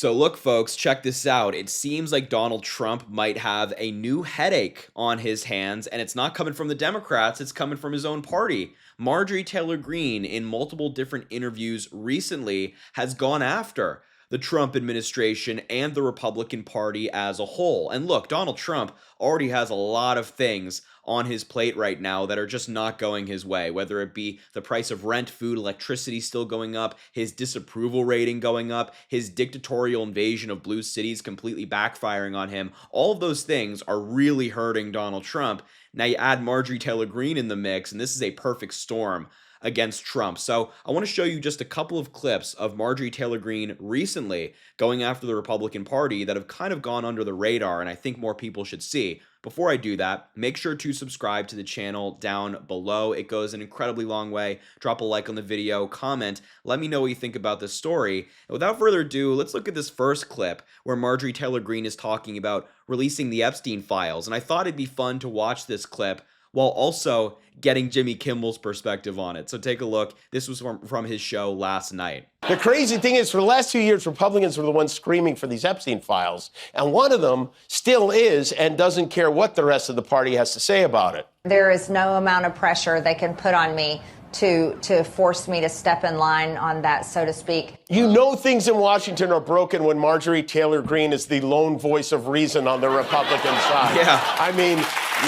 So look, folks, check this out. It seems like Donald Trump might have a new headache on his hands, and it's not coming from the Democrats, it's coming from his own party. Marjorie Taylor Greene, in multiple different interviews recently, has gone after the Trump administration and the Republican Party as a whole. And look, Donald Trump already has a lot of things on his plate right now that are just not going his way, whether it be the price of rent, food, electricity still going up, his disapproval rating going up, his dictatorial invasion of blue cities completely backfiring on him. All of those things are really hurting Donald Trump. Now you add Marjorie Taylor Greene in the mix, and this is a perfect storm against Trump. So I want to show you just a couple of clips of Marjorie Taylor Greene recently going after the Republican Party that have kind of gone under the radar, and I think more people should see. Before I do that, make sure to subscribe to the channel down below. It goes an incredibly long way. Drop a like on the video, comment, let me know what you think about this story. And without further ado, let's look at this first clip where Marjorie Taylor Greene is talking about releasing the Epstein files. And I thought it'd be fun to watch this clip while also getting Jimmy Kimmel's perspective on it. So take a look. This was from his show last night. The crazy thing is, for the last 2 years, Republicans were the ones screaming for these Epstein files. And one of them still is and doesn't care what the rest of the party has to say about it. There is no amount of pressure they can put on me to force me to step in line on that, so to speak. You know things in Washington are broken when Marjorie Taylor Greene is the lone voice of reason on the Republican side. Yeah. I mean,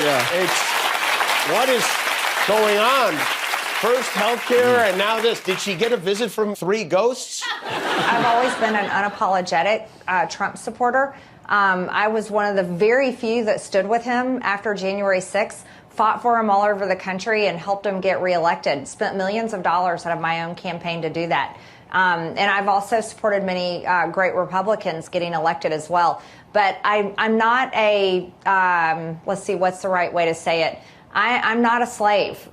yeah. What is going on? First healthcare and now this. Did she get a visit from 3 ghosts? I've always been an unapologetic Trump supporter. I was one of the very few that stood with him after January 6th, fought for him all over the country and helped him get reelected. Spent millions of dollars out of my own campaign to do that. And I've also supported many great Republicans getting elected as well. But I'm not a, let's see, what's the right way to say it? I'm not a slave.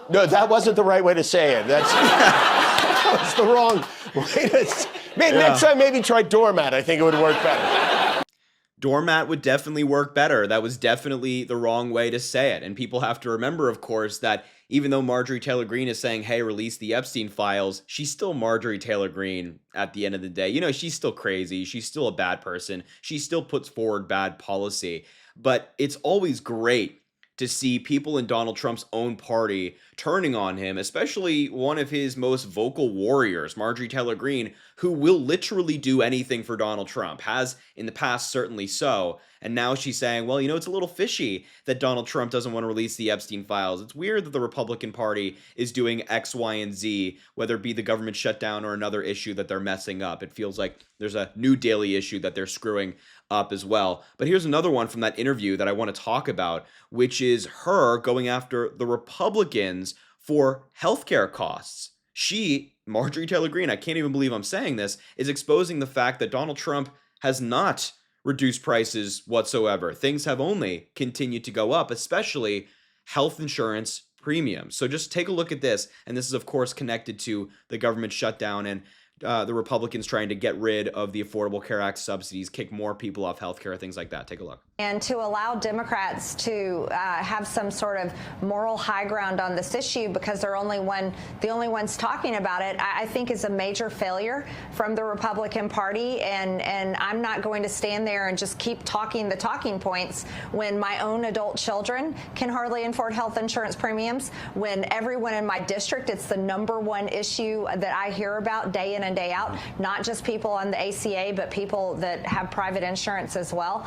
No, that wasn't the right way to say it. That was the wrong way to say it. Next time, maybe try doormat. I think it would work better. Doormat would definitely work better. That was definitely the wrong way to say it. And people have to remember, of course, that even though Marjorie Taylor Greene is saying, hey, release the Epstein files, she's still Marjorie Taylor Greene at the end of the day. You know, she's still crazy. She's still a bad person. She still puts forward bad policy. But it's always great to see people in Donald Trump's own party turning on him, especially one of his most vocal warriors, Marjorie Taylor Greene, who will literally do anything for Donald Trump, has in the past certainly so. And now she's saying, well, you know, it's a little fishy that Donald Trump doesn't want to release the Epstein files. It's weird that the Republican Party is doing X, Y, and Z, whether it be the government shutdown or another issue that they're messing up. It feels like there's a new daily issue that they're screwing up as well. But here's another one from that interview that I want to talk about, which is her going after the Republicans for healthcare costs. She, Marjorie Taylor Greene, I can't even believe I'm saying this, is exposing the fact that Donald Trump has not reduced prices whatsoever. Things have only continued to go up, especially health insurance premiums. So just take a look at this. And this is, of course, connected to the government shutdown and the Republicans trying to get rid of the Affordable Care Act subsidies, kick more people off healthcare, things like that. Take a look. And to allow Democrats to have some sort of moral high ground on this issue because they're the only ones talking about it, I think is a major failure from the Republican Party. And I'm not going to stand there and just keep talking the talking points when my own adult children can hardly afford health insurance premiums, when everyone in my district, it's the #1 issue that I hear about day in and day out, not just people on the ACA, but people that have private insurance as well.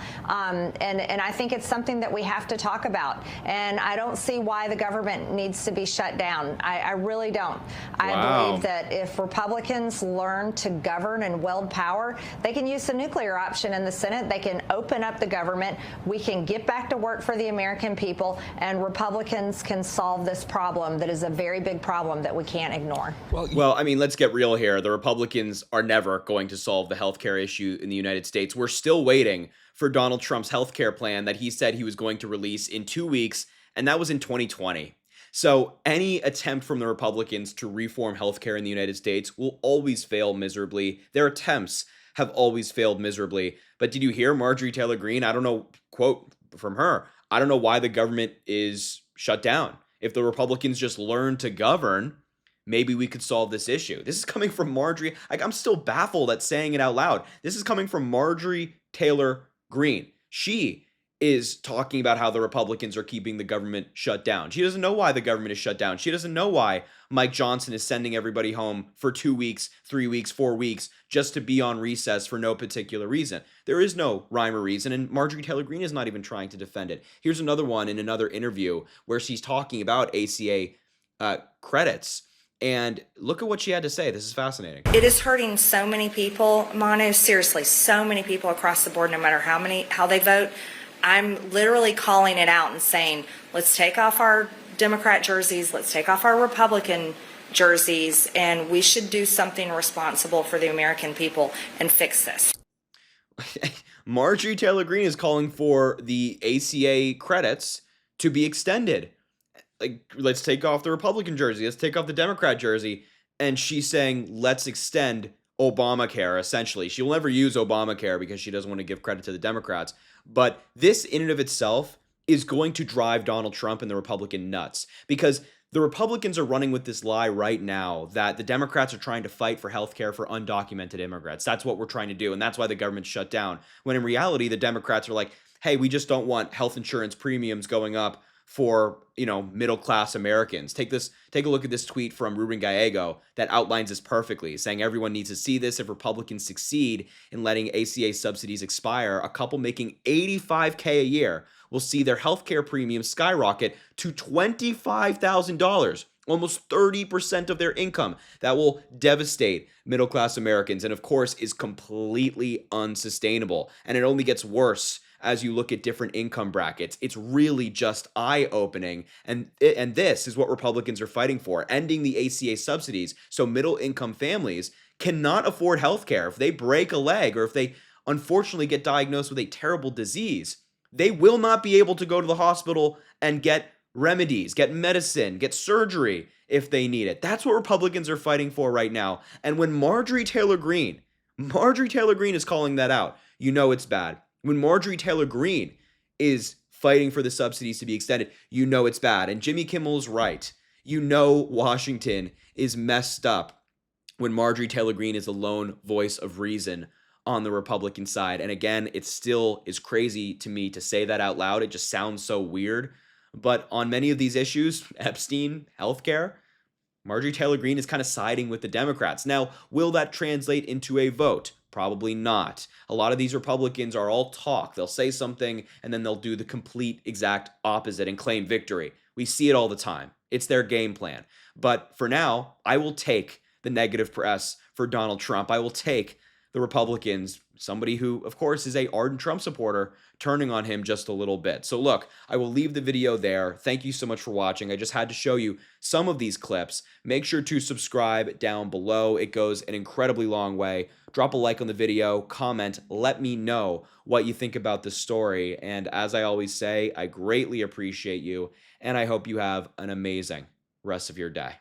And I think it's something that we have to talk about. And I don't see why the government needs to be shut down. I really don't. I believe that if Republicans learn to govern and wield power, they can use the nuclear option in the Senate. They can open up the government. We can get back to work for the American people, and Republicans can solve this problem that is a very big problem that we can't ignore. Well, I mean, let's get real here. The Republicans are never going to solve the healthcare issue in the United States. We're still waiting for Donald Trump's healthcare plan that he said he was going to release in 2 weeks, and that was in 2020. So any attempt from the Republicans to reform healthcare in the United States will always fail miserably. Their attempts have always failed miserably. But did you hear Marjorie Taylor Greene? I don't know, quote from her, I don't know why the government is shut down. If the Republicans just learn to govern, maybe we could solve this issue. This is coming from Marjorie. Like, I'm still baffled at saying it out loud. This is coming from Marjorie Taylor Greene. She is talking about how the Republicans are keeping the government shut down. She doesn't know why the government is shut down. She doesn't know why Mike Johnson is sending everybody home for 2 weeks, 3 weeks, 4 weeks just to be on recess for no particular reason. There is no rhyme or reason, and Marjorie Taylor Greene is not even trying to defend it. Here's another one in another interview where she's talking about ACA credits. And look at what she had to say. This is fascinating. It is hurting so many people, Manu, seriously, so many people across the board, no matter how they vote. I'm literally calling it out and saying, let's take off our Democrat jerseys, let's take off our Republican jerseys, and we should do something responsible for the American people and fix this. Marjorie Taylor Greene is calling for the ACA credits to be extended. Like, let's take off the Republican jersey, let's take off the Democrat jersey, and she's saying, let's extend Obamacare, essentially. She will never use Obamacare because she doesn't want to give credit to the Democrats. But this in and of itself is going to drive Donald Trump and the Republican nuts, because the Republicans are running with this lie right now that the Democrats are trying to fight for health care for undocumented immigrants. That's what we're trying to do, and that's why the government's shut down. When in reality, the Democrats are like, hey, we just don't want health insurance premiums going up for, middle-class Americans. Take a look at this tweet from Ruben Gallego that outlines this perfectly, saying everyone needs to see this. If Republicans succeed in letting ACA subsidies expire, a couple making $85K a year will see their healthcare premiums skyrocket to $25,000, almost 30% of their income. That will devastate middle-class Americans and, of course, is completely unsustainable. And it only gets worse as you look at different income brackets. It's really just eye-opening, and this is what Republicans are fighting for, ending the ACA subsidies so middle-income families cannot afford health care. If they break a leg or if they unfortunately get diagnosed with a terrible disease, they will not be able to go to the hospital and get remedies, get medicine, get surgery if they need it. That's what Republicans are fighting for right now. And when Marjorie Taylor Greene is calling that out, you know it's bad. When Marjorie Taylor Greene is fighting for the subsidies to be extended, you know it's bad. And Jimmy Kimmel is right. You know Washington is messed up when Marjorie Taylor Greene is the lone voice of reason on the Republican side. And again, it still is crazy to me to say that out loud. It just sounds so weird. But on many of these issues, Epstein, healthcare, Marjorie Taylor Greene is kind of siding with the Democrats. Now, will that translate into a vote? Probably not. A lot of these Republicans are all talk. They'll say something and then they'll do the complete exact opposite and claim victory. We see it all the time. It's their game plan. But for now, I will take the negative press for Donald Trump. I will take the Republicans, somebody who, of course, is a ardent Trump supporter, turning on him just a little bit. So look, I will leave the video there. Thank you so much for watching. I just had to show you some of these clips. Make sure to subscribe down below. It goes an incredibly long way. Drop a like on the video, comment, let me know what you think about this story. And as I always say, I greatly appreciate you, and I hope you have an amazing rest of your day.